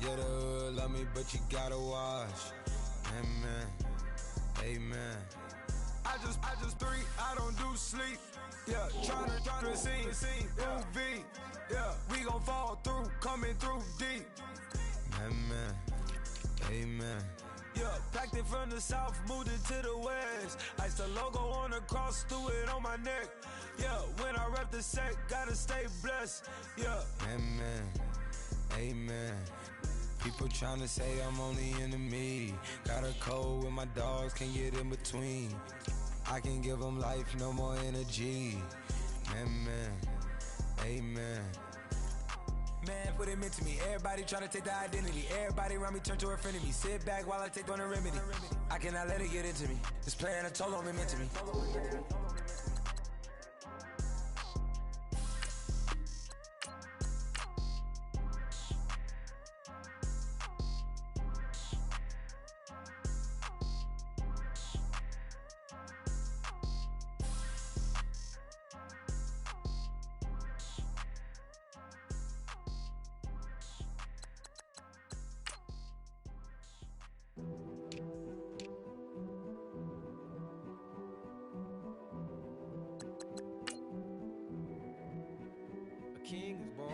of the hood love me, but you gotta watch. Amen, amen. I just three, I don't do sleep. Yeah, tryna see, UV. Yeah, we gon' fall through, coming through deep. Amen, amen. Yeah, packed it from the south, moved it to the west. Iced the logo on the cross, threw it on my neck. Yeah, when I rep the set, gotta stay blessed. Yeah, amen, amen. People tryna say I'm on the enemy. Got a code with my dogs, can't get in between. I can give them life, no more energy. Amen, amen. Man, what it meant to me. Everybody tryna take the identity. Everybody around me turn to a friend of me. Sit back while I take on a remedy. I cannot let it get into me. It's playing a toll on me, meant to me. King is born.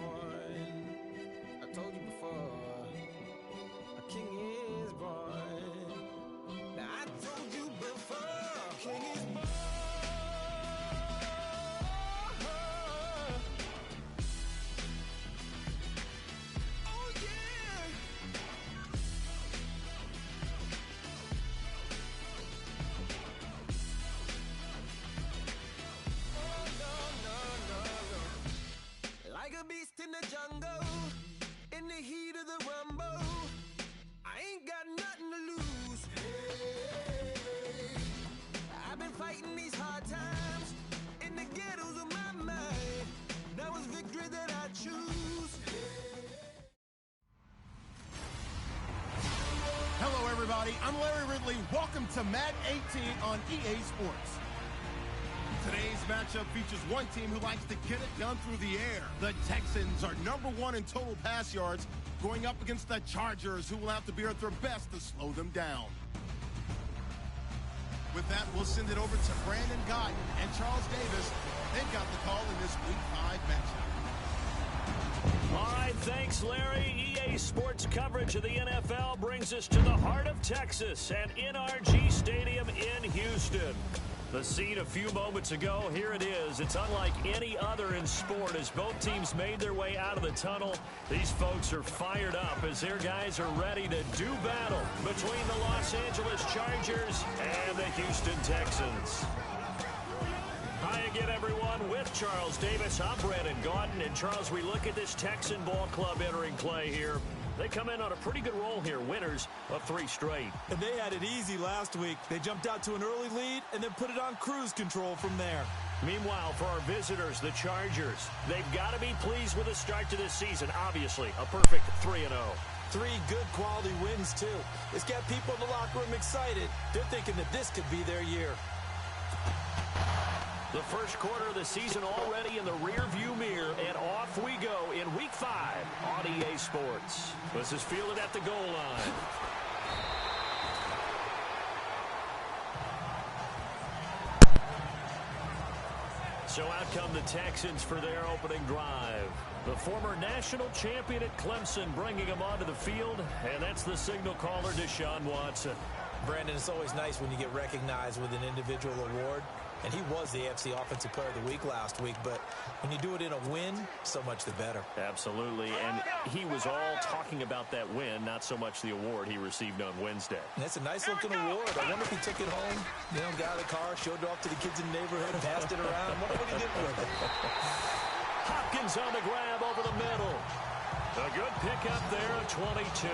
I told you before. A king is born. Now I told you before. King is born. Oh yeah. Oh no. Like a beast in the jungle, in the heat of the rumble, I ain't got nothing to lose. Hey, I've been fighting these hard times in the ghettos of my mind. Now it's victory that I choose. Hello, everybody. I'm Larry Ridley. Welcome to Madden 18 on EA Sports. Today's matchup features one team who likes to get it done through the air. The Texans are #1 in total pass yards, going up against the Chargers, who will have to be at their best to slow them down. With that, we'll send it over to Brandon Gott and Charles Davis. They've got the call in this Week 5 matchup. All right, thanks, Larry. EA Sports coverage of the NFL brings us to the heart of Texas at NRG Stadium in Houston. The scene a few moments ago, here it is. It's unlike any other in sport as both teams made their way out of the tunnel. These folks are fired up as their guys are ready to do battle between the Los Angeles Chargers and the Houston Texans. Hi again, everyone, with Charles Davis. I'm Brandon Gordon. And, Charles, we look at this Texan ball club entering play here. They come in on a pretty good roll here, winners of 3 straight. And they had it easy last week. They jumped out to an early lead and then put it on cruise control from there. Meanwhile, for our visitors, the Chargers, they've got to be pleased with the start to this season. Obviously, a perfect 3-0. 3 good quality wins, too. It's got people in the locker room excited. They're thinking that this could be their year. The first quarter of the season already in the rear-view mirror, and off we go in Week 5 on EA Sports. This is fielded at the goal line. So out come the Texans for their opening drive. The former national champion at Clemson bringing them onto the field, and that's the signal caller, Deshaun Watson. Brandon, it's always nice when you get recognized with an individual award. And he was the AFC Offensive Player of the Week last week, but when you do it in a win, so much the better. Absolutely, and he was all talking about that win, not so much the award he received on Wednesday. That's a nice-looking award. I wonder if he took it home, got out of the car, showed it off to the kids in the neighborhood, passed it around. What did he get with it? Hopkins on the grab over the middle. A good pickup there, a 22.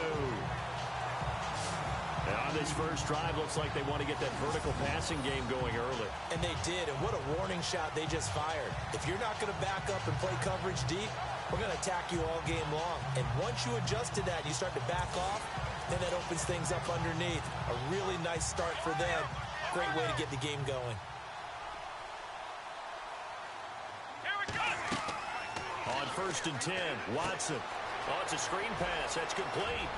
On this first drive, looks like they want to get that vertical passing game going early. And they did, and what a warning shot they just fired. If you're not going to back up and play coverage deep, we're going to attack you all game long. And once you adjust to that and you start to back off, then that opens things up underneath. A really nice start for them. Great way to get the game going. On 1st and 10, Watson. Oh, it's a screen pass. That's complete.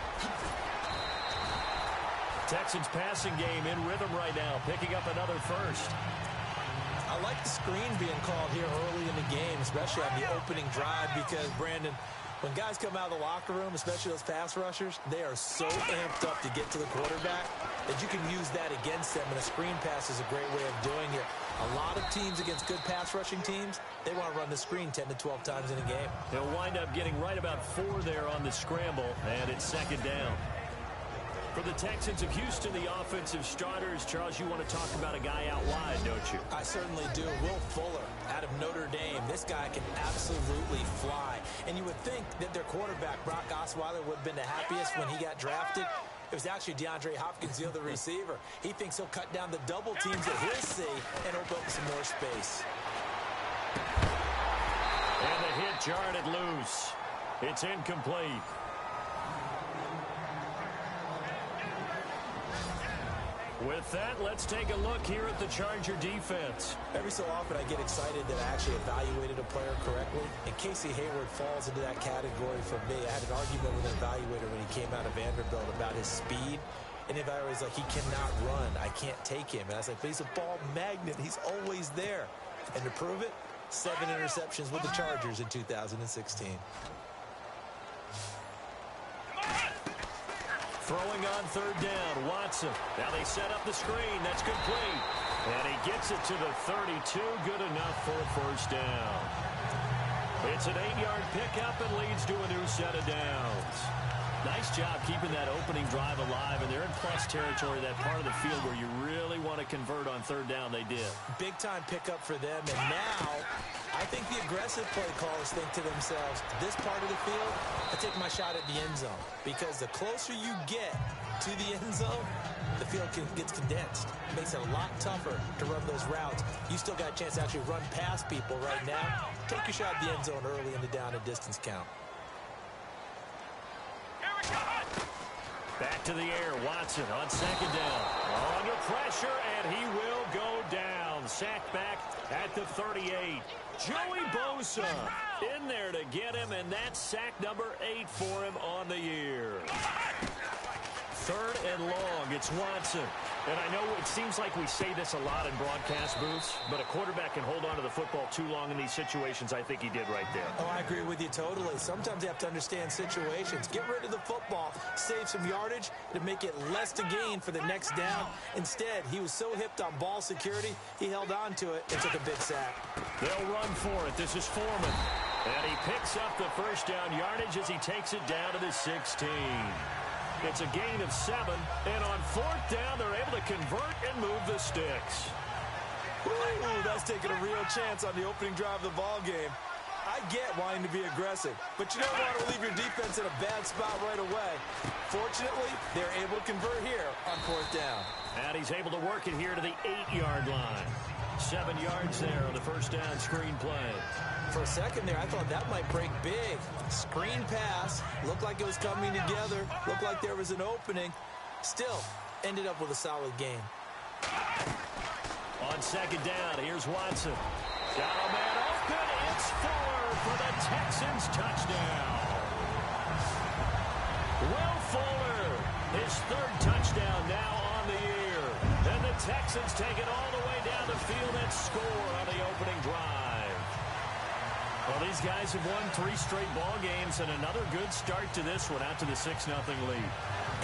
Texans passing game in rhythm right now, picking up another first. I like the screen being called here early in the game, especially on the opening drive, because, Brandon, when guys come out of the locker room, especially those pass rushers, they are so amped up to get to the quarterback that you can use that against them, and a screen pass is a great way of doing it. A lot of teams against good pass rushing teams, they want to run the screen 10 to 12 times in a game. They'll wind up getting right about 4 there on the scramble, and it's second down. For the Texans of Houston, the offensive starters, Charles, you want to talk about a guy out wide, don't you? I certainly do. Will Fuller out of Notre Dame. This guy can absolutely fly. And you would think that their quarterback, Brock Osweiler, would have been the happiest when he got drafted. It was actually DeAndre Hopkins, the other receiver. He thinks he'll cut down the double teams at his C and open up some more space. And the hit jarred it loose. It's incomplete. With that, let's take a look here at the Charger defense. Every so often I get excited that I actually evaluated a player correctly, and Casey Hayward falls into that category for me. I had an argument with an evaluator when he came out of Vanderbilt about his speed, and the evaluator was like, he cannot run. I can't take him. And I was like, but he's a ball magnet. He's always there. And to prove it, 7 interceptions with the Chargers in 2016. Throwing on third down, Watson. Now they set up the screen. That's complete. And he gets it to the 32. Good enough for a first down. It's an 8-yard pickup and leads to a new set of downs. Nice job keeping that opening drive alive, and they're in plus territory, that part of the field where you really want to convert on third down. They did. Big-time pickup for them, and now I think the aggressive play callers think to themselves, this part of the field, I take my shot at the end zone, because the closer you get to the end zone, the field gets condensed. It makes it a lot tougher to run those routes. You still got a chance to actually run past people right now. Take your shot at the end zone early in the down and distance count. Back to the air, Watson on second down. Under pressure, and he will go down. Sacked back at the 38. Joey Bosa in there to get him, and that's sack number 8 for him on the year. Third and long, it's Watson. And I know it seems like we say this a lot in broadcast booths, but a quarterback can hold on to the football too long in these situations. I think he did right there. Oh, I agree with you totally. Sometimes you have to understand situations. Get rid of the football, save some yardage to make it less to gain for the next down. Instead, he was so hipped on ball security, he held on to it and took a big sack. They'll run for it. This is Foreman. And he picks up the first down yardage as he takes it down to the 16. It's a gain of 7, and on fourth down, they're able to convert and move the sticks. Ooh, that's taking a real chance on the opening drive of the ball game. I get wanting to be aggressive, but you don't want to leave your defense in a bad spot right away. Fortunately, they're able to convert here on fourth down. And he's able to work it here to the 8-yard line. 7 yards there on the first down screen play. For a second there, I thought that might break big. Screen pass. Looked like it was coming together. Looked like there was an opening. Still, ended up with a solid game. On second down, here's Watson. Got a man open. It's Fuller for the Texans touchdown. Will Fuller, his 3rd touchdown now on the year. And the Texans take it all the way down the field and score on the opening drive. Well, these guys have won 3 straight ball games, and another good start to this one out to the 6-0 lead.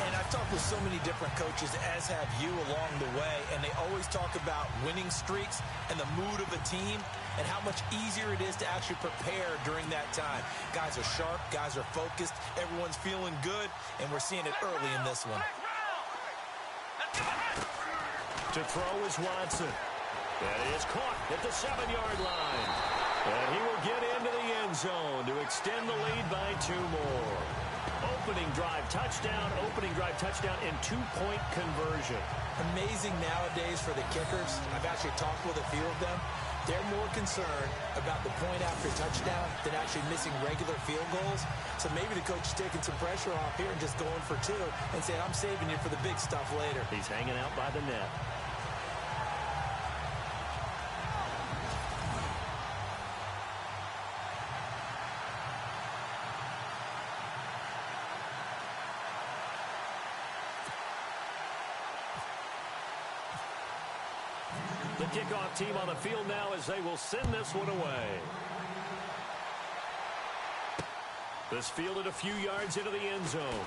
And I've talked with so many different coaches, as have you along the way, and they always talk about winning streaks and the mood of a team and how much easier it is to actually prepare during that time. Guys are sharp, guys are focused, everyone's feeling good, and we're seeing it early in this one. To throw is Watson. That is caught at the 7-yard line. And he will get into the end zone to extend the lead by 2 more. Opening drive touchdown, and 2-point conversion. Amazing nowadays for the kickers. I've actually talked with a few of them. They're more concerned about the point after touchdown than actually missing regular field goals. So maybe the coach is taking some pressure off here and just going for 2 and saying, I'm saving you for the big stuff later. He's hanging out by the net. The kickoff team on the field now as they will send this one away. This fielded a few yards into the end zone.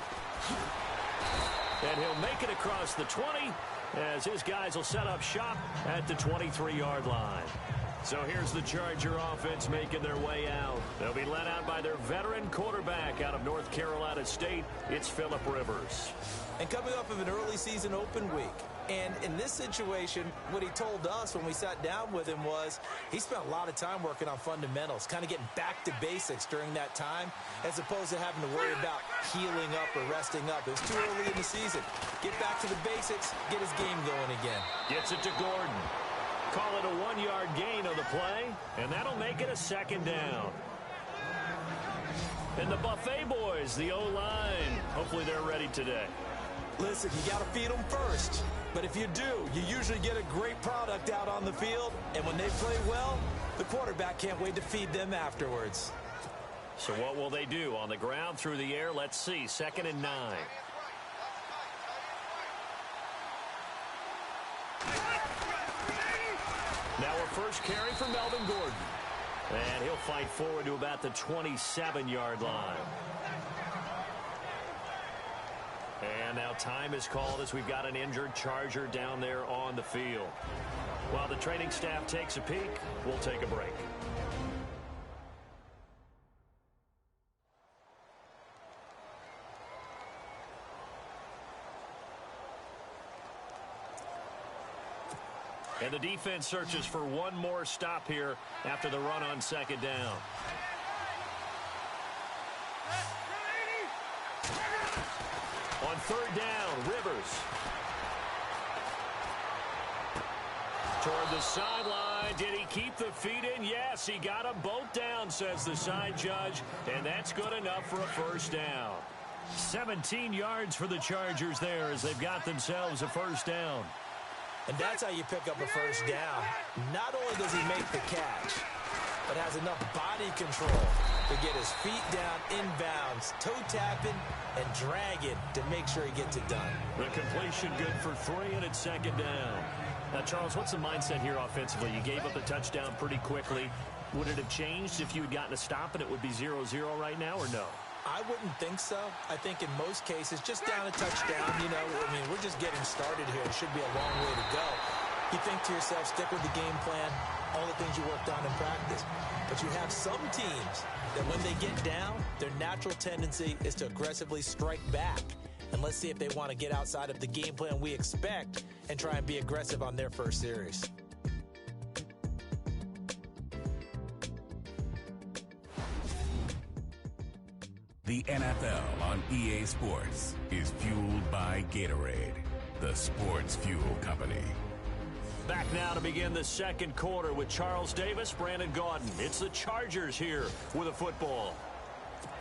And he'll make it across the 20 as his guys will set up shop at the 23-yard line. So here's the Charger offense making their way out. They'll be led out by their veteran quarterback out of North Carolina State. It's Phillip Rivers. And coming off of an early season open week. And in this situation, what he told us when we sat down with him was he spent a lot of time working on fundamentals, kind of getting back to basics during that time, as opposed to having to worry about healing up or resting up. It was too early in the season. Get back to the basics, get his game going again. Gets it to Gordon. Call it a 1-yard gain on the play, and that'll make it a second down. And the Buffet boys, the O-line, hopefully they're ready today. Listen, you got to feed them first. But if you do, you usually get a great product out on the field. And when they play well, the quarterback can't wait to feed them afterwards. So what will they do? On the ground, through the air, let's see. 2nd and 9. Now a first carry for Melvin Gordon. And he'll fight forward to about the 27-yard line. And now time is called as we've got an injured Charger down there on the field. While the training staff takes a peek, we'll take a break. And the defense searches for one more stop here after the run on 2nd down. On 3rd down, Rivers. Toward the sideline. Did he keep the feet in? Yes, he got them both down, says the side judge. And that's good enough for a first down. 17 yards for the Chargers there as they've got themselves a first down. And that's how you pick up a first down. Not only does he make the catch, but has enough body control to get his feet down inbounds, toe tapping, and dragging to make sure he gets it done. The completion good for 3, and it's 2nd down. Now, Charles, what's the mindset here offensively? You gave up a touchdown pretty quickly. Would it have changed if you had gotten a stop and it would be 0-0 right now, or no? I wouldn't think so. I think in most cases, just down a touchdown, you know, I mean, we're just getting started here. It should be a long way to go. You think to yourself, stick with the game plan, all the things you worked on in practice. But you have some teams that when they get down, their natural tendency is to aggressively strike back. And let's see if they want to get outside of the game plan we expect and try and be aggressive on their first series. The NFL on EA Sports is fueled by Gatorade, the sports fuel company. Back now to begin the second quarter with Charles Davis, Brandon Gaudin. It's the Chargers here with a football.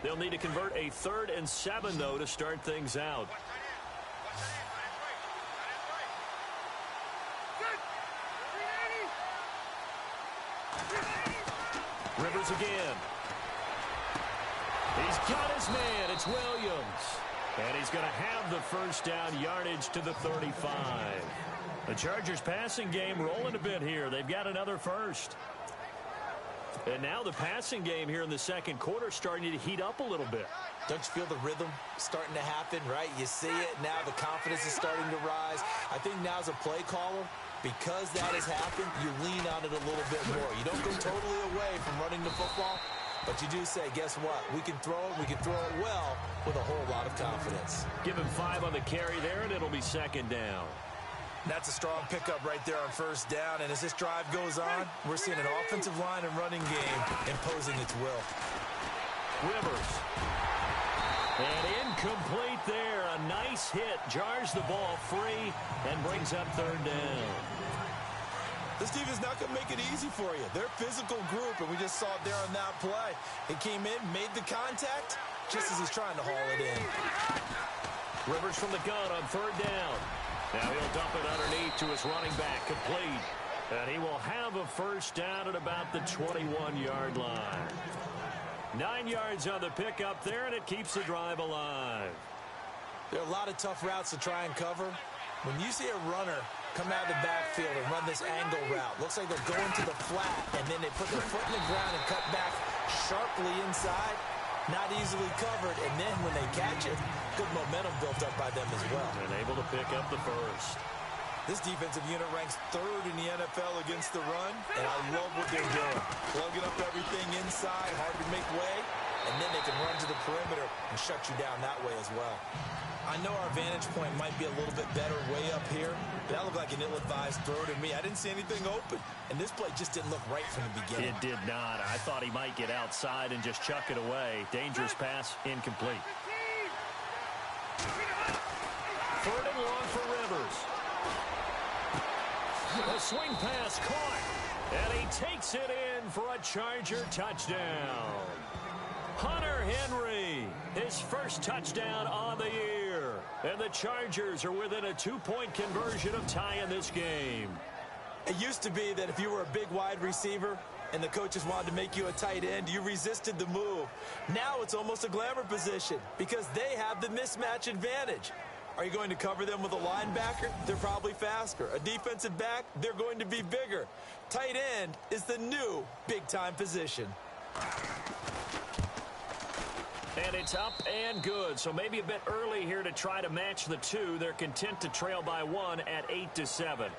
They'll need to convert a 3rd and 7, though, to start things out. Rivers again. He's got his man. It's Williams. And he's going to have the first down yardage to the 35. The Chargers passing game rolling a bit here. They've got another first. And now the passing game here in the second quarter starting to heat up a little bit. Don't you feel the rhythm starting to happen, right? You see it. Now the confidence is starting to rise. I think now as a play caller, because that has happened, you lean on it a little bit more. You don't go totally away from running the football, but you do say, guess what? We can throw it. We can throw it well with a whole lot of confidence. Give him 5 on the carry there, and it'll be 2nd down. That's a strong pickup right there on first down. And as this drive goes on, we're seeing an offensive line and running game imposing its will. Rivers. And incomplete there. A nice hit. Jars the ball free and brings up 3rd down. This team is not going to make it easy for you. They're a physical group, and we just saw it there on that play. He came in, made the contact, just as he's trying to haul it in. Rivers from the gun on 3rd down. Now he'll dump it underneath to his running back, complete. And he will have a first down at about the 21-yard line. 9 yards on the pickup there, and it keeps the drive alive. There are a lot of tough routes to try and cover. When you see a runner come out of the backfield and run this angle route. Looks like they're going to the flat, and then they put their foot in the ground and cut back sharply inside. Not easily covered, and then when they catch it, good momentum built up by them as well. And able to pick up the first. This defensive unit ranks 3rd in the NFL against the run, and I love what they're doing. Plugging up everything inside, hard to make way, and then they can run to the perimeter and shut you down that way as well. I know our vantage point might be a little bit better way up here, but that looked like an ill-advised throw to me. I didn't see anything open, and this play just didn't look right from the beginning. It did not. I thought he might get outside and just chuck it away. Dangerous pass, incomplete. 3rd and long for Rivers. A swing pass caught, and he takes it in for a Charger touchdown. Hunter Henry, his first touchdown on the year. And the Chargers are within a 2-point conversion of tying this game. It used to be that if you were a big wide receiver and the coaches wanted to make you a tight end, you resisted the move. Now it's almost a glamour position because they have the mismatch advantage. Are you going to cover them with a linebacker? They're probably faster. A defensive back? They're going to be bigger. Tight end is the new big-time position. And it's up and good. So maybe a bit early here to try to match the two. They're content to trail by 1 at 8-7.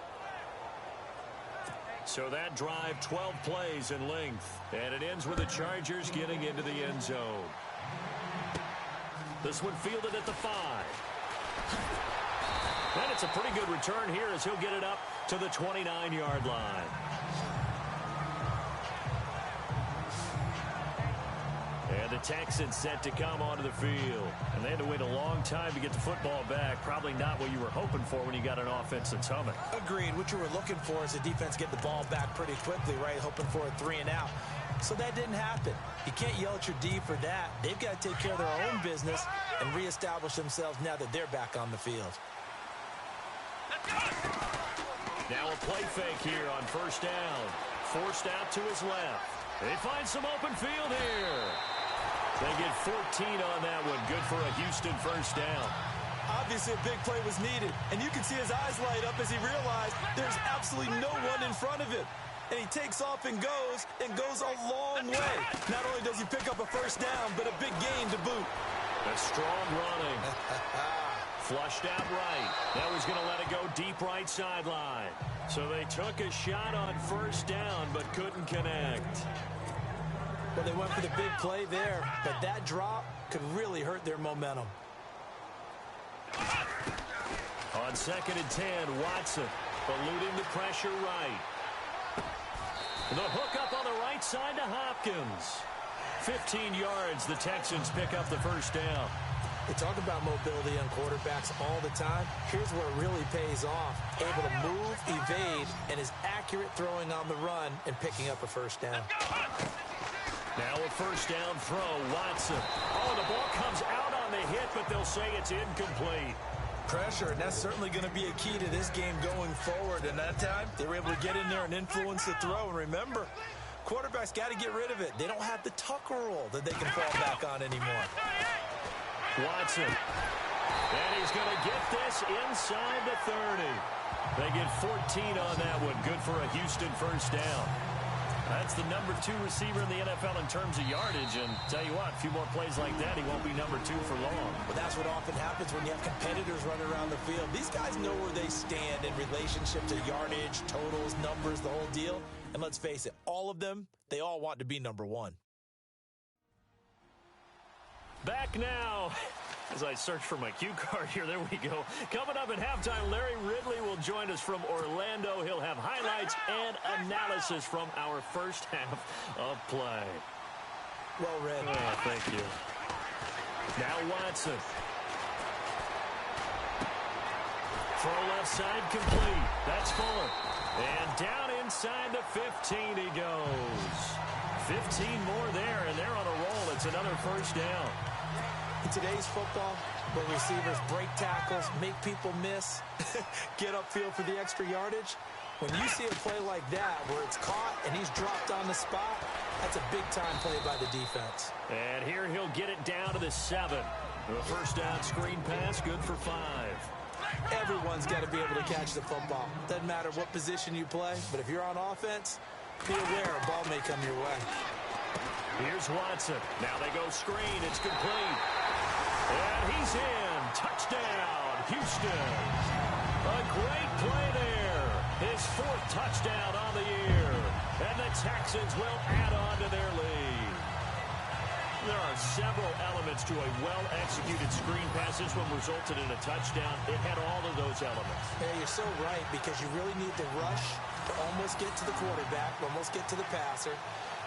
So that drive, 12 plays in length. And it ends with the Chargers getting into the end zone. This one fielded at the 5. And it's a pretty good return here as he'll get it up to the 29-yard line. And the Texans set to come onto the field. And they had to wait a long time to get the football back. Probably not what you were hoping for when you got an offense that's humming. Agreed. What you were looking for is the defense get the ball back pretty quickly, right? Hoping for a 3 and out. So that didn't happen. You can't yell at your D for that. They've got to take care of their own business and reestablish themselves now that they're back on the field. Now a play fake here on first down. Forced out to his left. They find some open field here. They get 14 on that one. Good for a Houston first down. Obviously, a big play was needed, and you can see his eyes light up as he realized there's absolutely no one in front of him. And he takes off and goes a long way. Not only does he pick up a first down, but a big gain to boot. A strong running. Flushed out right. Now he's going to let it go deep right sideline. So they took a shot on first down, but couldn't connect. Well, they went for the big play there, but that drop could really hurt their momentum. On 2nd and 10, Watson eluding the pressure right. The hook up on the right side to Hopkins. 15 yards, the Texans pick up the first down. They talk about mobility on quarterbacks all the time. Here's where it really pays off. Able to move, evade, and is accurate throwing on the run and picking up a first down. Now a first down throw, Watson. Oh, the ball comes out on the hit, but they'll say it's incomplete. Pressure, and that's certainly going to be a key to this game going forward. And that time, they were able to get in there and influence the throw. And remember, quarterbacks got to get rid of it. They don't have the Tucker rule that they can fall back on anymore. Watson. And he's going to get this inside the 30. They get 14 on that one. Good for a Houston first down. That's the number 2 receiver in the NFL in terms of yardage. And tell you what, a few more plays like that, he won't be number 2 for long. Well, that's what often happens when you have competitors running around the field. These guys know where they stand in relationship to yardage, totals, numbers, the whole deal. And let's face it, all of them, they all want to be number 1. Back now. As I search for my cue card here, there we go. Coming up at halftime, Larry Ridley will join us from Orlando. He'll have highlights and analysis from our first half of play. Well read. Oh, thank you. Now Watson. Throw left side complete. That's Fuller. And down inside the 15 he goes. 15 more there, and they're on a roll. It's another first down. In today's football, where receivers break tackles, make people miss, get upfield for the extra yardage, when you see a play like that where it's caught and he's dropped on the spot, that's a big-time play by the defense. And here he'll get it down to the 7. The first down screen pass, good for 5. Everyone's got to be able to catch the football. Doesn't matter what position you play, but if you're on offense, be aware a ball may come your way. Here's Watson. Now they go screen. It's complete. And he's in. Touchdown, Houston. A great play there. His 4th touchdown on the year. And the Texans will add on to their lead. There are several elements to a well-executed screen pass. This one resulted in a touchdown. It had all of those elements. Yeah, you're so right, because you really need the rush to almost get to the quarterback, almost get to the passer.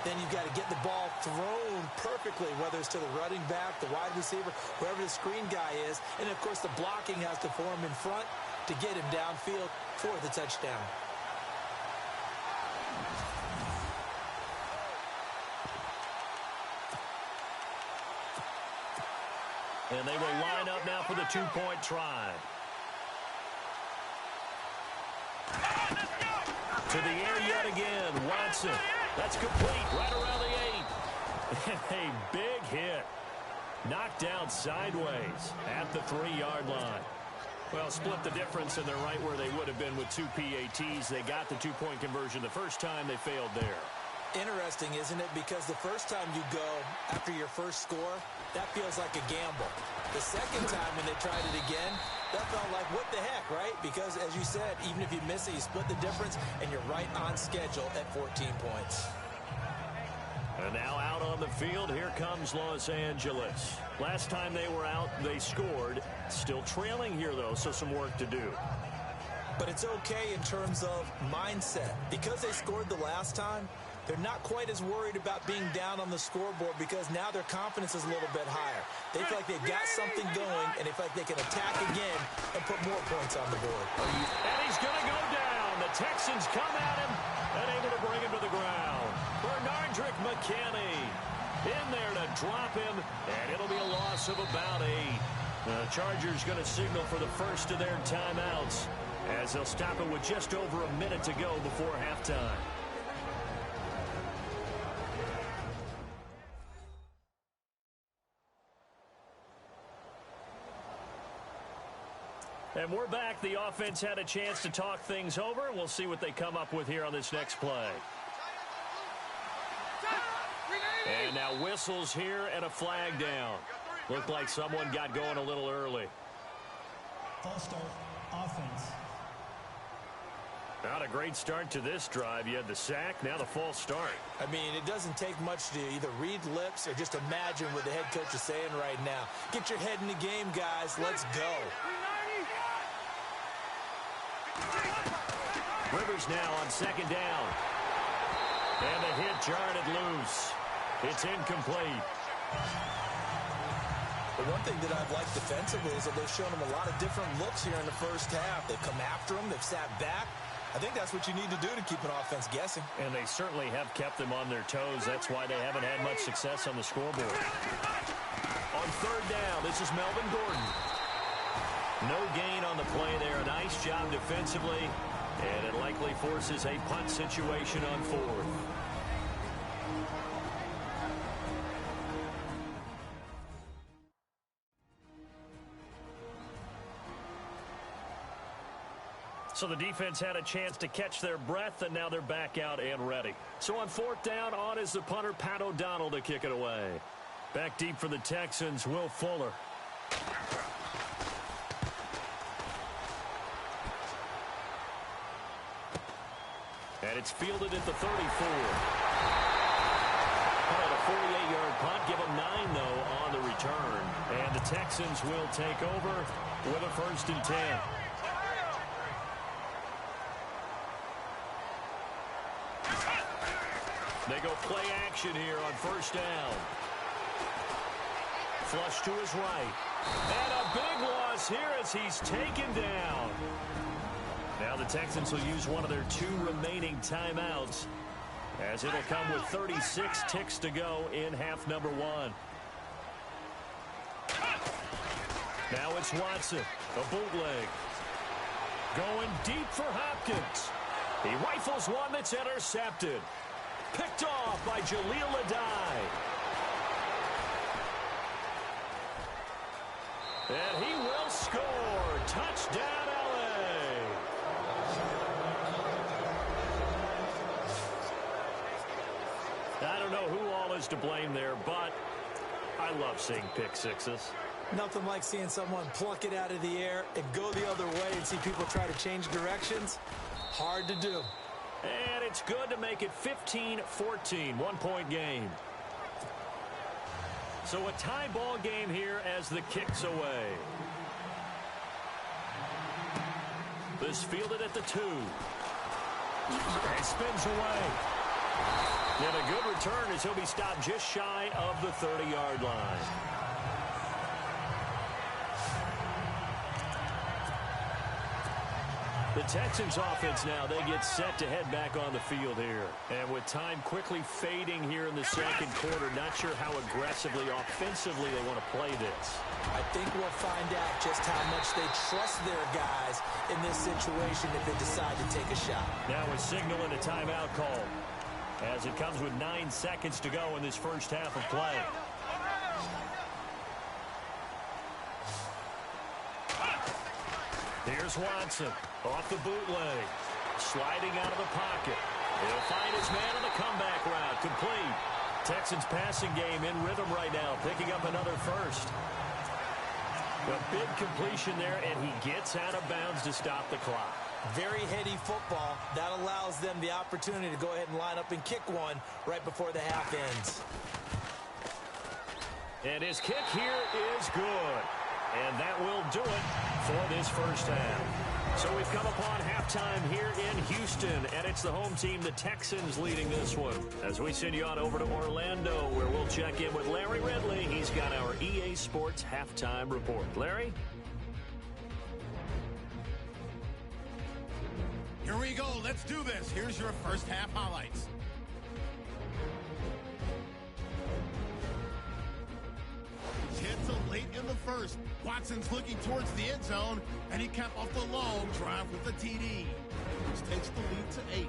Then you've got to get the ball thrown perfectly, whether it's to the running back, the wide receiver, wherever the screen guy is. And, of course, the blocking has to form in front to get him downfield for the touchdown. And they will line up now for the 2-point try. To the air yet again, Watson. That's complete, right around the 8. And a big hit. Knocked down sideways at the 3-yard line. Well, split the difference, and they're right where they would have been with 2 PATs. They got the 2-point conversion the first time. They failed there. Interesting, isn't it? Because the first time you go after your first score, that feels like a gamble. The second time when they tried it again, that felt like, what the heck, right? Because, as you said, even if you miss it, you split the difference, and you're right on schedule at 14 points. And now out on the field, here comes Los Angeles. Last time they were out, they scored. Still trailing here, though, so some work to do. But it's okay in terms of mindset. Because they scored the last time, they're not quite as worried about being down on the scoreboard, because now their confidence is a little bit higher. They feel like they've got something going, and they feel like they can attack again and put more points on the board. And he's going to go down. The Texans come at him and able to bring him to the ground. Bernardrick McKinney in there to drop him, and it'll be a loss of about 8. The Chargers going to signal for the first of their timeouts as they'll stop it with just over a minute to go before halftime. And we're back. The offense had a chance to talk things over. We'll see what they come up with here on this next play. And now whistles here and a flag down. Looked like someone got going a little early. False start, offense. Not a great start to this drive. You had the sack, now the false start. I mean, it doesn't take much to either read lips or just imagine what the head coach is saying right now. Get your head in the game, guys. Let's go. Rivers now on 2nd down. And the hit jarred it loose. It's incomplete. The one thing that I've liked defensively is that they've shown them a lot of different looks here in the first half. They've come after them. They've sat back. I think that's what you need to do to keep an offense guessing. And they certainly have kept them on their toes. That's why they haven't had much success on the scoreboard. On 3rd down, this is Melvin Gordon. No gain on the play there. Nice job defensively. And it likely forces a punt situation on 4th. So the defense had a chance to catch their breath, and now they're back out and ready. So on 4th down, on is the punter, Pat O'Donnell, to kick it away. Back deep for the Texans, Will Fuller. And it's fielded at the 34. Called a 48-yard punt. Give them 9, though, on the return. And the Texans will take over with a 1st and 10. They go play action here on 1st down. Flush to his right. And a big loss here as he's taken down. Now the Texans will use one of their 2 remaining timeouts, as it'll come with 36 ticks to go in half number 1. Now it's Watson, a bootleg. Going deep for Hopkins. He rifles one that's intercepted. Picked off by Jaleel Adai. And he will score. Touchdown. Touchdown, LA. I don't know who all is to blame there, but I love seeing pick sixes. Nothing like seeing someone pluck it out of the air and go the other way and see people try to change directions. Hard to do. And it's good to make it 15-14, one-point game. So a tie ball game here as the kick's away. This fielded at the 2. And spins away. And a good return as he'll be stopped just shy of the 30-yard line. The Texans offense now, they get set to head back on the field here. And with time quickly fading here in the second quarter, not sure how aggressively, offensively they want to play this. I think we'll find out just how much they trust their guys in this situation if they decide to take a shot. Now we're signaling a timeout call as it comes with 9 seconds to go in this first half of play. Here's Watson off the bootleg, sliding out of the pocket. He'll find his man on the comeback route, complete. Texans passing game in rhythm right now, picking up another first. A big completion there, and he gets out of bounds to stop the clock. Very heady football. That allows them the opportunity to go ahead and line up and kick one right before the half ends. And his kick here is good. And that will do it for this first half. So we've come upon halftime here in Houston, and it's the home team, the Texans, leading this one. As we send you on over to Orlando, where we'll check in with Larry Ridley. He's got our EA Sports halftime report. Larry? Here we go. Let's do this. Here's your first half highlights. Hit to late in the first. Watson's looking towards the end zone, and he capped off the long drive with the TD, which takes the lead to 8.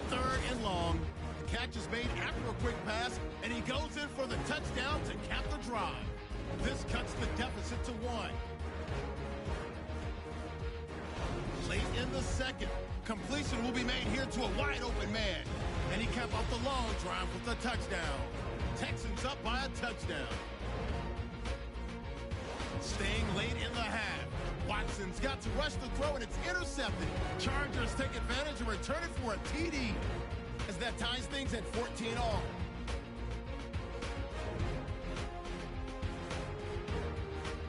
3rd and long. The catch is made after a quick pass, and he goes in for the touchdown to cap the drive. This cuts the deficit to 1. Late in the second, completion will be made here to a wide open man, and he capped off the long drive with a touchdown. Texans up by a touchdown. Staying late in the half. Watson's got to rush the throw, and it's intercepted. Chargers take advantage and return it for a TD, as that ties things at 14 all.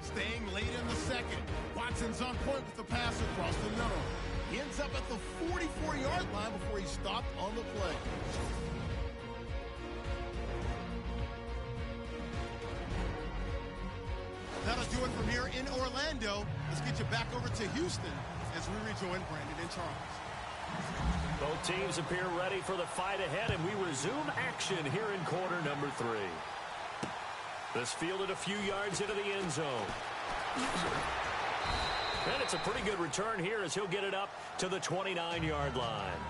Staying late in the second. Watson's on point with the pass across the middle. He ends up at the 44-yard line before he stopped on the play. That'll do it from here in Orlando. Let's get you back over to Houston as we rejoin Brandon and Charles. Both teams appear ready for the fight ahead, and we resume action here in quarter number 3. This fielded a few yards into the end zone. And it's a pretty good return here as he'll get it up to the 29-yard line.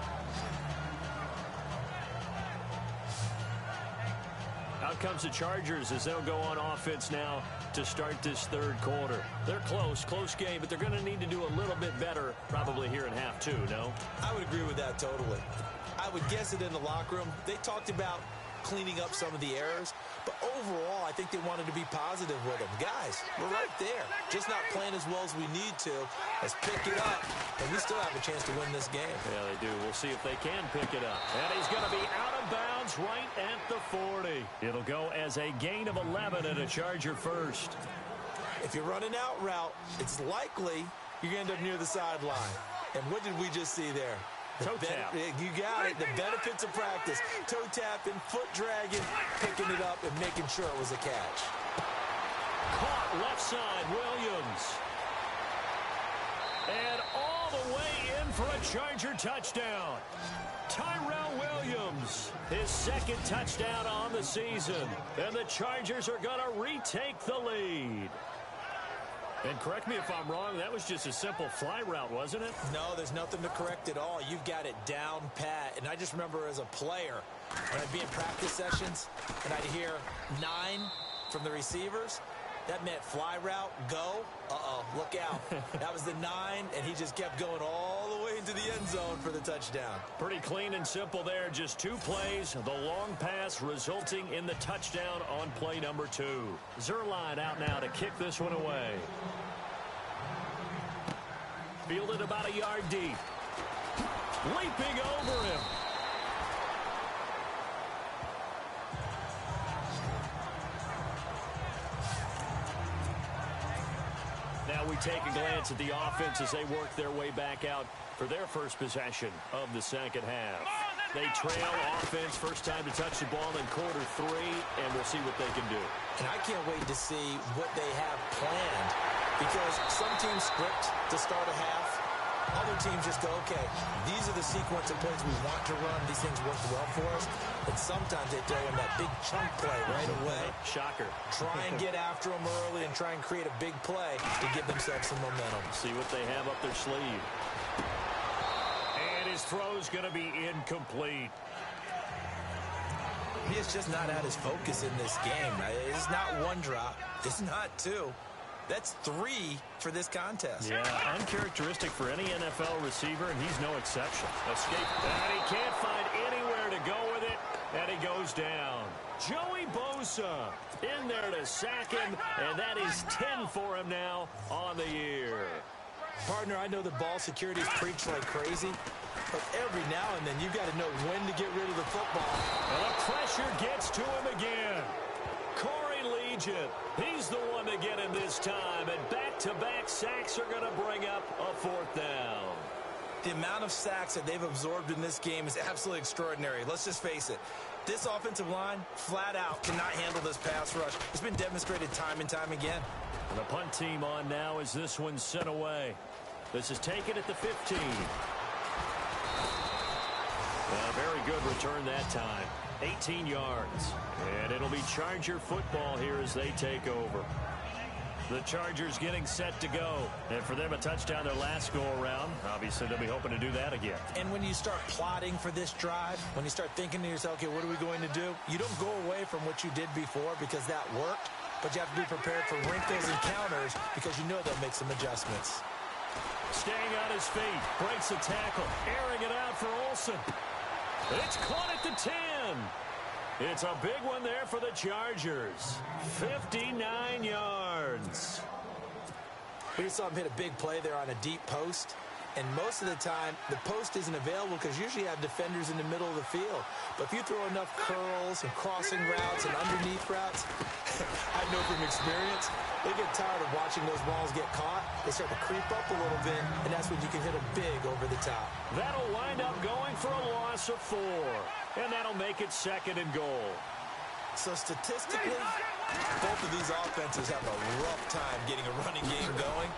Out comes the Chargers as they'll go on offense now to start this third quarter. They're close game, but they're going to need to do a little bit better probably here in half 2, no? I would agree with that totally. I would guess it in the locker room. They talked about cleaning up some of the errors, but overall, I think they wanted to be positive with them. Guys, we're right there. Just not playing as well as we need to. Let's pick it up, and we still have a chance to win this game. Yeah, they do. We'll see if they can pick it up. And he's going to be out of bounds right at the 40. It'll go as a gain of 11 and a Charger first. If you're running out route, it's likely you're going to end up near the sideline. And what did we just see there? Toe tap. You got it. The benefits of practice. Toe tapping, foot dragging, picking it up, and making sure it was a catch. Caught left side, Williams. And all the way in for a Charger touchdown. Tyrell Williams, his second touchdown on the season. And the Chargers are going to retake the lead. And correct me if I'm wrong, that was just a simple fly route, wasn't it? No, there's nothing to correct at all. You've got it down pat. And I just remember as a player, when I'd be in practice sessions and I'd hear 9 from the receivers, That meant fly route, go. Uh-oh, look out. That was the 9, and he just kept going all the way into the end zone for the touchdown. Pretty clean and simple there. Just 2 plays. The long pass resulting in the touchdown on play number 2. Zuerlein out now to kick this one away. Fielded about a yard deep. Leaping over him. Now we take a glance at the offense as they work their way back out for their first possession of the second half. They trail offense, first time to touch the ball in quarter 3, and we'll see what they can do. And I can't wait to see what they have planned, because some teams script to start a half. Other teams just go, okay, these are the sequence of plays we want to run. These things work well for us. And sometimes they throw in that big chunk play right away. Shocker. Try and get after them early and try and create a big play to give themselves some momentum. See what they have up their sleeve. And his throw's going to be incomplete. He is just not at his focus in this game. It's not 1 drop. It's not 2. That's 3 for this contest. Yeah, uncharacteristic for any NFL receiver, and he's no exception. Escape. And he can't find anywhere to go with it, and he goes down. Joey Bosa in there to sack him, and that is 10 for him now on the year. Partner, I know the ball security is preached like crazy, but every now and then you've got to know when to get rid of the football. And the pressure gets to him again. Corey Legion, he's the one to get him this time, and back-to-back sacks are going to bring up a 4th down. The amount of sacks that they've absorbed in this game is absolutely extraordinary. Let's just face it. This offensive line, flat out, cannot handle this pass rush. It's been demonstrated time and time again. And the punt team on now as this one's sent away. This is taken at the 15. A very good return that time. 18 yards. And it'll be Charger football here as they take over. The Chargers getting set to go. And for them, a touchdown their last go-around. Obviously, they'll be hoping to do that again. And when you start plotting for this drive, when you start thinking to yourself, okay, what are we going to do? You don't go away from what you did before because that worked. But you have to be prepared for wrinkles and counters because you know they'll make some adjustments. Staying on his feet. Breaks the tackle. Airing it out for Olsen. It's caught at the 10. It's a big one there for the Chargers. 59 yards. We saw him hit a big play there on a deep post. And most of the time, the post isn't available because usually you have defenders in the middle of the field. But if you throw enough curls and crossing routes and underneath routes, I know from experience, they get tired of watching those balls get caught. They start to creep up a little bit, and that's when you can hit them big over the top. That'll wind up going for a loss of 4. And that'll make it 2nd and goal. So statistically, both of these offenses have a rough time getting a running game going.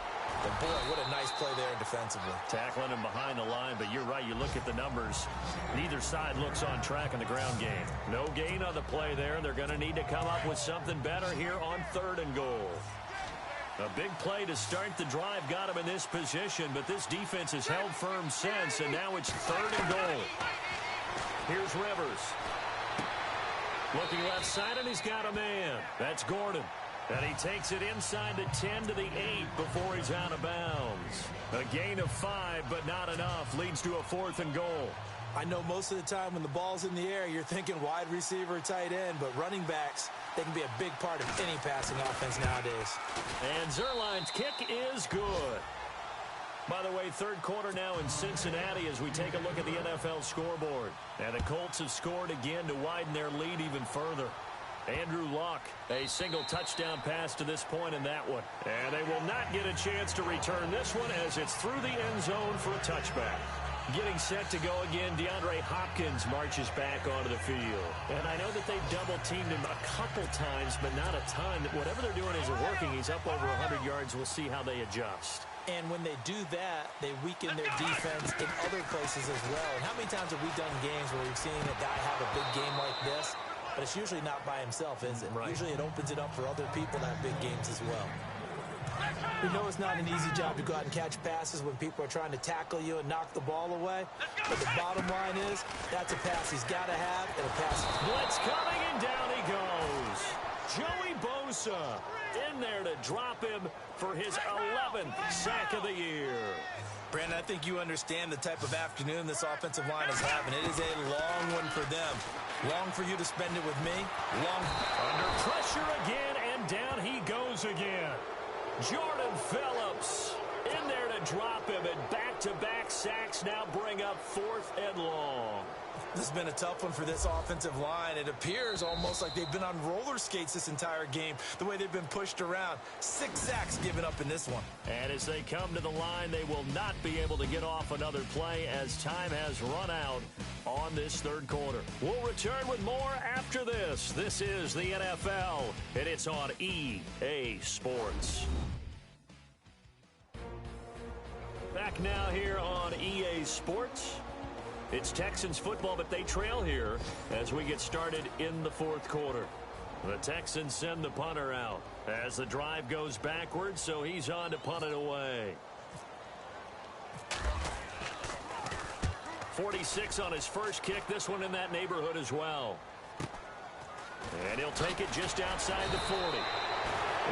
But boy, what a nice play there defensively. Tackling him behind the line, but you're right. You look at the numbers. Neither side looks on track in the ground game. No gain on the play there. They're going to need to come up with something better here on 3rd and goal. A big play to start the drive got him in this position, but this defense has held firm since, and now it's 3rd and goal. Here's Rivers. Looking left side, and he's got a man. That's Gordon. And he takes it inside the 10 to the 8 before he's out of bounds. A gain of 5, but not enough. Leads to a 4th and goal. I know most of the time when the ball's in the air, you're thinking wide receiver, tight end, but running backs, they can be a big part of any passing offense nowadays. And Zuerlein's kick is good. By the way, 3rd quarter now in Cincinnati as we take a look at the NFL scoreboard. And the Colts have scored again to widen their lead even further. Andrew Luck, a single touchdown pass to this point in that one. And they will not get a chance to return this one as it's through the end zone for a touchback. Getting set to go again, DeAndre Hopkins marches back onto the field. And I know that they've double-teamed him a couple times, but not a ton. Whatever they're doing isn't working. He's up over 100 yards. We'll see how they adjust. And when they do that, they weaken their defense in other places as well. And how many times have we done games where we've seen a guy have a big game like this? But it's usually not by himself, is it? Right. Usually it opens it up for other people to have big games as well. We know it's not an easy job to go out and catch passes when people are trying to tackle you and knock the ball away. But the bottom line is, that's a pass he's got to have, and a pass. Blitz coming, and down he goes. Joey Bosa in there to drop him for his 11th sack of the year. Brandon, I think you understand the type of afternoon this offensive line is having. It is a long one for them. Long for you to spend it with me. Long. Under pressure again, and down he goes again. Jordan Phillips in there to drop him, and back-to-back sacks now bring up 4th and long. This has been a tough one for this offensive line. It appears almost like they've been on roller skates this entire game, the way they've been pushed around. 6 sacks given up in this one. And as they come to the line, they will not be able to get off another play as time has run out on this third quarter. We'll return with more after this. This is the NFL, and it's on EA Sports. Back now here on EA Sports. It's Texans football, but they trail here as we get started in the fourth quarter. The Texans send the punter out as the drive goes backwards, so he's on to punt it away. 46 on his first kick, this one in that neighborhood as well. And he'll take it just outside the 40.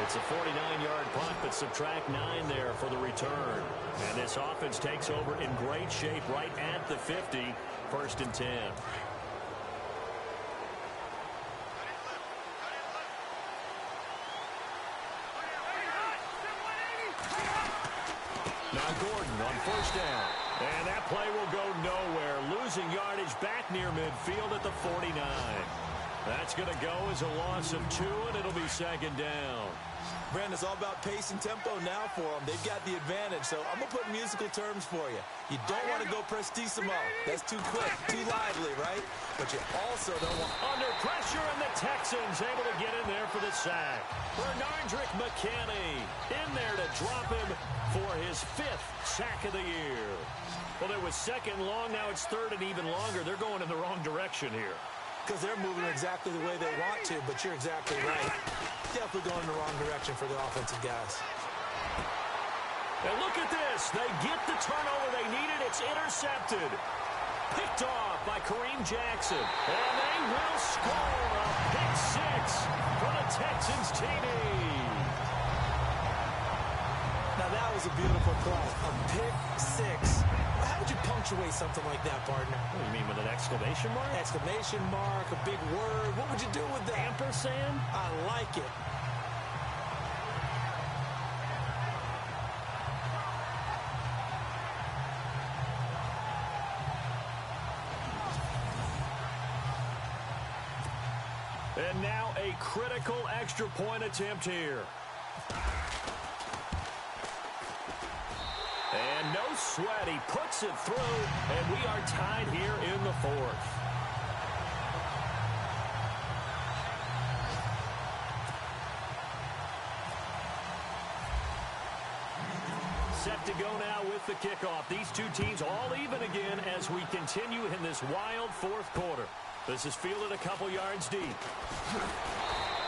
It's a 49-yard punt, but subtract 9 there for the return. And this offense takes over in great shape right at the 50, 1st and 10. Now Gordon on 1st down. And that play will go nowhere. Losing yardage back near midfield at the 49. That's going to go as a loss of 2, and it'll be 2nd down. Brandon, it's all about pace and tempo now for them. They've got the advantage, so I'm going to put musical terms for you. You don't want to go prestissimo. That's too quick, too lively, right? But you also don't want... Under pressure, and the Texans able to get in there for the sack. Bernardrick McKinney in there to drop him for his 5th sack of the year. Well, there was 2nd long. Now it's 3rd and even longer. They're going in the wrong direction here. Because they're moving exactly the way they want to, but you're exactly right. Definitely going in the wrong direction for the offensive guys. And look at this. They get the turnover they needed. It's intercepted. Picked off by Kareem Jackson. And they will score a pick 6 for the Texans TD. Now that was a beautiful play. A pick 6. How would you punctuate something like that, partner? What do you mean, with an exclamation mark? Exclamation mark, a big word. What would you do with that? Ampersand? I like it. And now a critical extra point attempt here. And no sweat, he puts it through, and we are tied here in the 4th. Set to go now with the kickoff. These two teams all even again as we continue in this wild 4th quarter. This is fielded a couple yards deep.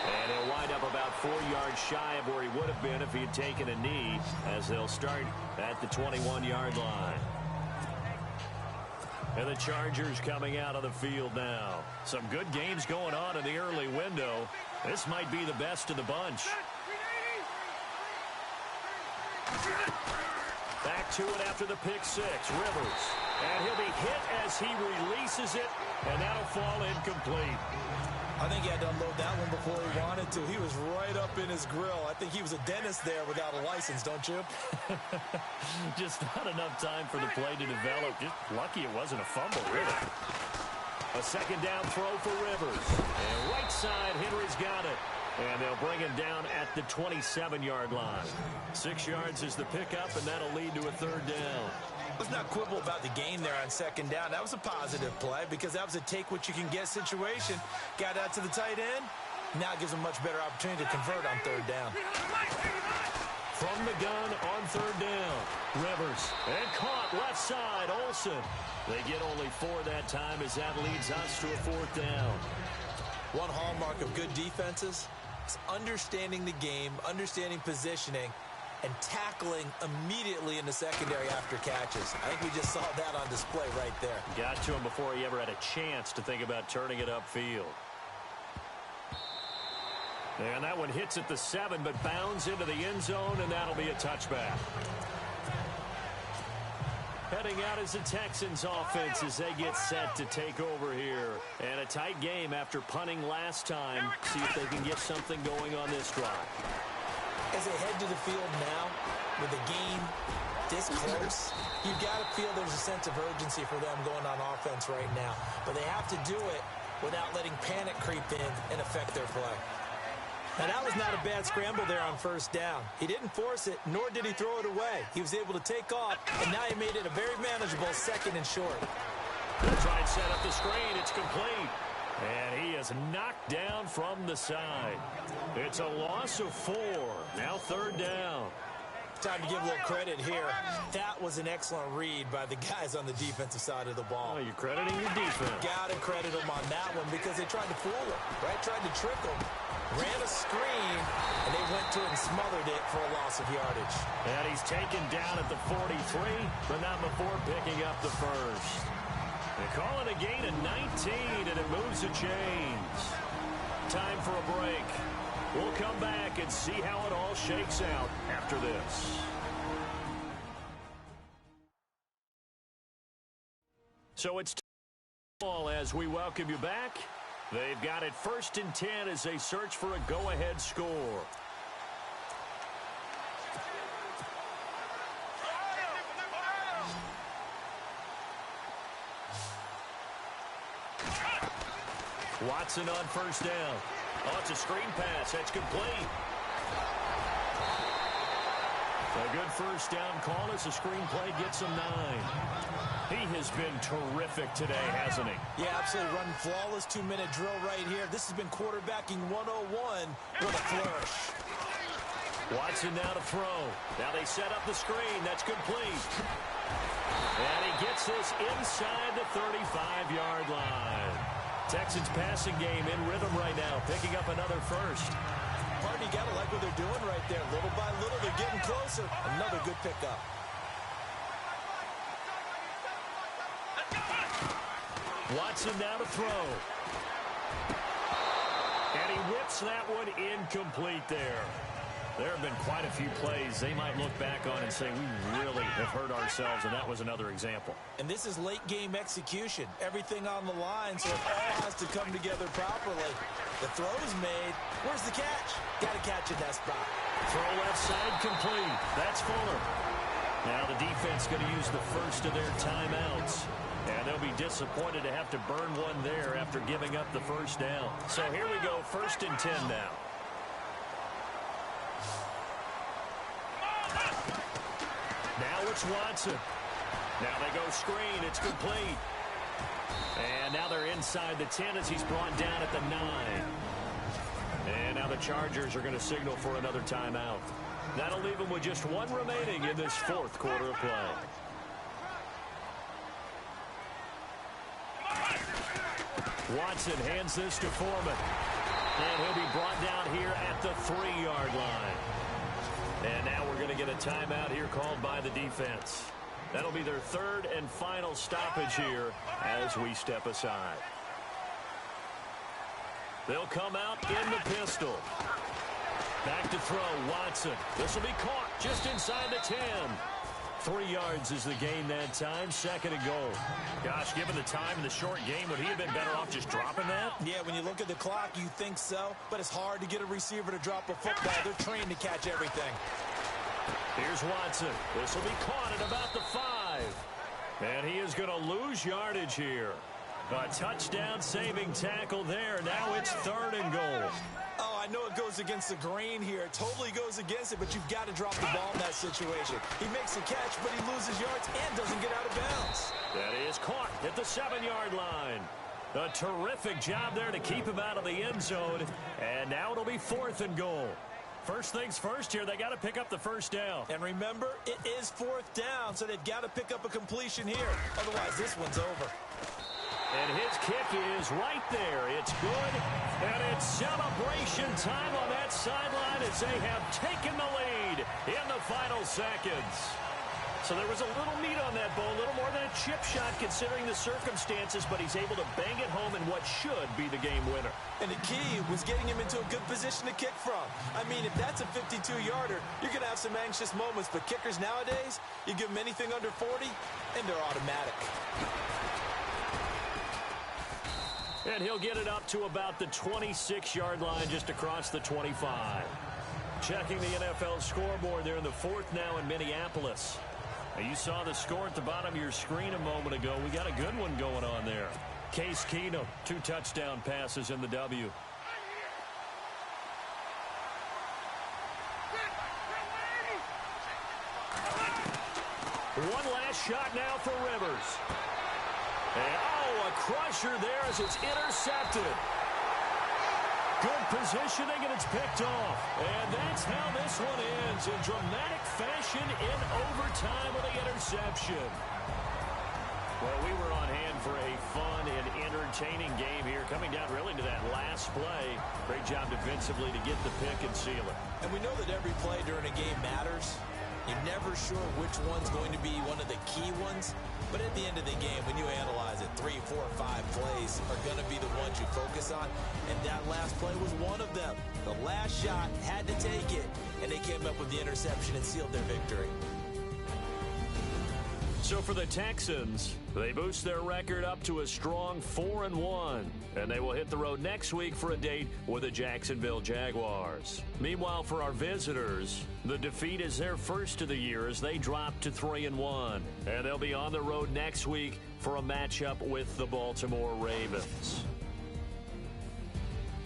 And he'll wind up about 4 yards shy of where he would have been if he had taken a knee, as they'll start at the 21-yard line. And the Chargers coming out of the field now. Some good games going on in the early window. This might be the best of the bunch. Back to it after the pick 6, Rivers. And he'll be hit as he releases it, and that'll fall incomplete. I think he had to unload that one before he wanted to. He was right up in his grill. I think he was a dentist there without a license, don't you? Just not enough time for the play to develop. Just lucky it wasn't a fumble, really. A 2nd down throw for Rivers. And right side, Henry's got it. And they'll bring him down at the 27-yard line. 6 yards is the pickup, and that'll lead to a 3rd down. Let's not quibble about the gain there on 2nd down. That was a positive play because that was a take-what-you-can-get situation. Got out to the tight end. Now gives them much better opportunity to convert on 3rd down. From the gun on 3rd down. Rivers. And caught left side. Olsen. They get only 4 that time as that leads us to a 4th down. One hallmark of good defenses is understanding the game, understanding positioning, and tackling immediately in the secondary after catches. I think we just saw that on display right there. Got to him before he ever had a chance to think about turning it upfield. And that one hits at the 7, but bounds into the end zone, and that'll be a touchback. Heading out is the Texans offense as they get set to take over here. And a tight game after punting last time. See if they can get something going on this drive. As they head to the field now, with the game this close, you've got to feel there's a sense of urgency for them going on offense right now. But they have to do it without letting panic creep in and affect their play. Now, that was not a bad scramble there on first down. He didn't force it, nor did he throw it away. He was able to take off, and now he made it a very manageable 2nd and short. They'll try and set up the screen. It's complete. And he is knocked down from the side. It's a loss of 4. Now 3rd down. Time to give a little credit here. That was an excellent read by the guys on the defensive side of the ball. Oh, you're crediting your defense. Got to credit them on that one because they tried to fool him, right? Tried to trick him. Ran a screen, and they went to it and smothered it for a loss of yardage. And he's taken down at the 43, but not before picking up the first. They call it a gain of 19, and it moves the chains. Time for a break. We'll come back and see how it all shakes out after this. So it's ball as we welcome you back. They've got it 1st and 10 as they search for a go-ahead score. Watson on first down. Oh, it's a screen pass. That's complete. A good first down call as the screenplay gets him 9. He has been terrific today, hasn't he? Yeah, absolutely. Running flawless 2-minute drill right here. This has been quarterbacking 101 with a flourish. Watson now to throw. Now they set up the screen. That's complete. And he gets this inside the 35-yard line. Texans passing game in rhythm right now, picking up another first. Martin, you got to like what they're doing right there. Little by little, they're getting closer. Another good pickup. Watson now to throw. And he whips that one incomplete there. There have been quite a few plays they might look back on and say, we really have hurt ourselves, and that was another example. And this is late-game execution. Everything on the line, so it all has to come together properly. The throw's made. Where's the catch? Got to catch in that spot. Throw left side complete. That's Fuller. Now the defense going to use the first of their timeouts. And they'll be disappointed to have to burn one there after giving up the first down. So here we go, 1st and 10 now. Now it's Watson. Now they go screen. It's complete. And now they're inside the 10 as he's brought down at the 9. And now the Chargers are going to signal for another timeout. That'll leave them with just one remaining in this 4th quarter of play. Watson hands this to Foreman. And he'll be brought down here at the 3-yard line. And now we're going to get a timeout here called by the defense. That'll be their 3rd and final stoppage here as we step aside. They'll come out in the pistol. Back to throw, Watson. This will be caught just inside the 10. 3 yards is the gain that time, 2nd and goal. Gosh, given the time in the short game, would he have been better off just dropping that? Yeah, when you look at the clock, you think so, but it's hard to get a receiver to drop a football. They're trained to catch everything. Here's Watson. This will be caught at about the 5. And he is going to lose yardage here. A touchdown-saving tackle there. Now it's 3rd and goal. Oh, I know it goes against the grain here. It totally goes against it, but you've got to drop the ball in that situation. He makes a catch, but he loses yards and doesn't get out of bounds. That is caught at the 7-yard line. A terrific job there to keep him out of the end zone. And now it'll be 4th and goal. First things first here, they got to pick up the first down. And remember, it is 4th down, so they've got to pick up a completion here. Otherwise, this one's over. And his kick is right there. It's good. And it's celebration time on that sideline as they have taken the lead in the final seconds. So there was a little meat on that bone, a little more than a chip shot considering the circumstances, but he's able to bang it home in what should be the game winner. And the key was getting him into a good position to kick from. I mean, if that's a 52-yarder, you're going to have some anxious moments, but kickers nowadays, you give them anything under 40, and they're automatic. And he'll get it up to about the 26-yard line just across the 25. Checking the NFL scoreboard there in the fourth now in Minneapolis. Now you saw the score at the bottom of your screen a moment ago. We got a good one going on there. Case Keenum, 2 touchdown passes in the W. One last shot now for Rivers. And, oh, a crusher there as it's intercepted. Good positioning, and it's picked off. And that's how this one ends, in dramatic fashion in overtime with the interception. Well, we were on hand for a fun and entertaining game here, coming down really to that last play. Great job defensively to get the pick and seal it. And we know that every play during a game matters. You're never sure which one's going to be one of the key ones. But at the end of the game, when you analyze it, 3, 4, 5 plays are going to be the ones you focus on. And that last play was one of them. The last shot had to take it. And they came up with the interception and sealed their victory. So for the Texans, they boost their record up to a strong 4-1. And they will hit the road next week for a date with the Jacksonville Jaguars. Meanwhile, for our visitors, the defeat is their first of the year as they drop to 3-1. And they'll be on the road next week for a matchup with the Baltimore Ravens.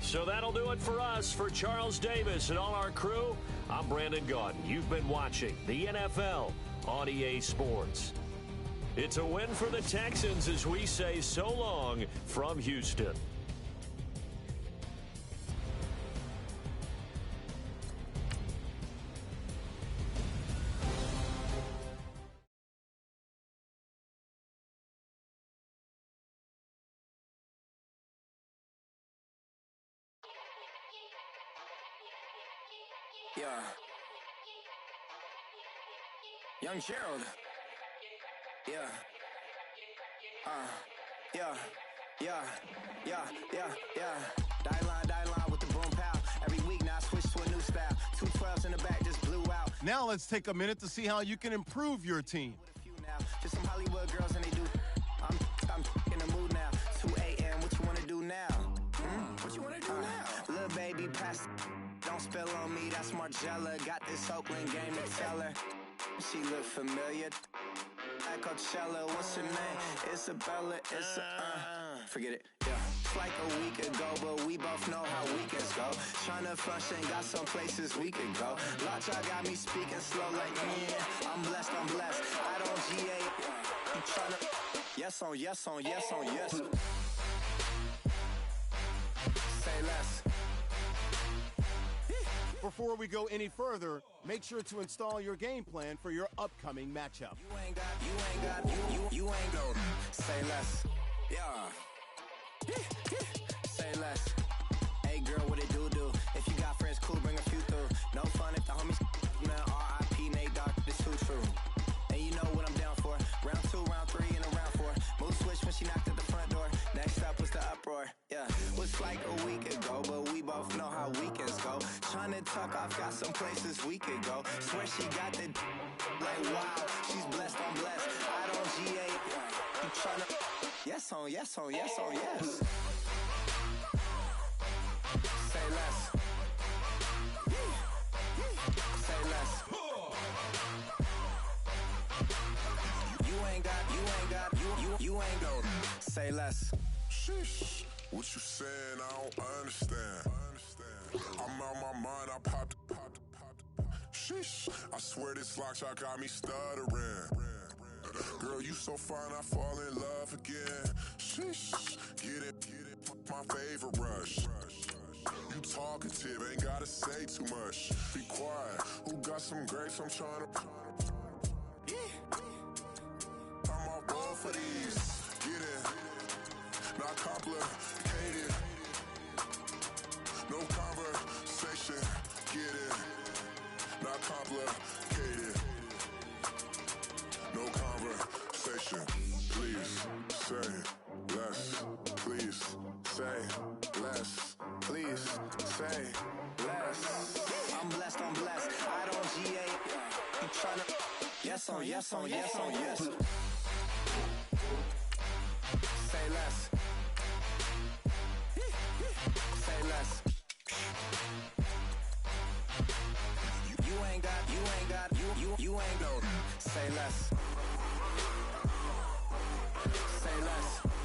So that'll do it for us. For Charles Davis and all our crew, I'm Brandon Gaudin. You've been watching the NFL on EA Sports. It's a win for the Texans as we say so long from Houston. Yeah. Young Gerald. Yeah. Die line with the boom pow. Every week now I switch to a new style. 2 12s in the back just blew out. Now let's take a minute to see how you can improve your team. Just some Hollywood girls and they do. I'm in the mood now. 2 a.m. What you wanna do now? What you wanna do now? Little baby, pass. Don't spill on me. That's Margella. Got this Oakland game to tell her. She look familiar. At Coachella, what's her name? Isabella. Forget it. Yeah. It's like a week ago, but we both know how weekends go. Tryna function, got some places we could go. Lot y'all got me speaking slow like, yeah, I'm blessed. I don't GA. You tryna, yes on yes. Say less. Before we go any further, make sure to install your game plan for your upcoming matchup. You ain't got. Say less. Yeah. Say less. Hey girl, what it do? If you got friends, cool, bring a few through. No fun if the homies, man, R.I.P. Nate Dogg, this too true. And you know what I'm down for. Round 2, round 3, and a round 4. Mood switch when she knocked at the front door. Next up was the uproar. Yeah, was like a week ago, but we both know how weekends go. Tryna tuck off, got some places we could go. Swear she got the like wow, she's blessed, I'm blessed. I don't GA. You tryna yes on yes. Say less. Say less. You ain't got. Say less. Sheesh. What you saying? I don't understand. I'm out my mind. I popped. Sheesh. I swear this lock shot got me stuttering. Girl, you so fine, I fall in love again. Sheesh. Get it. My favorite rush. You talkative, ain't gotta say too much. Be quiet. Who got some grapes? I'm trying to. I'm all board for these. Get it. Not complicated. No conversation. Get it. Not complicated. tryna. Yes on yes on yes on yes. Say less. Say less. You ain't no. Say less. Say less.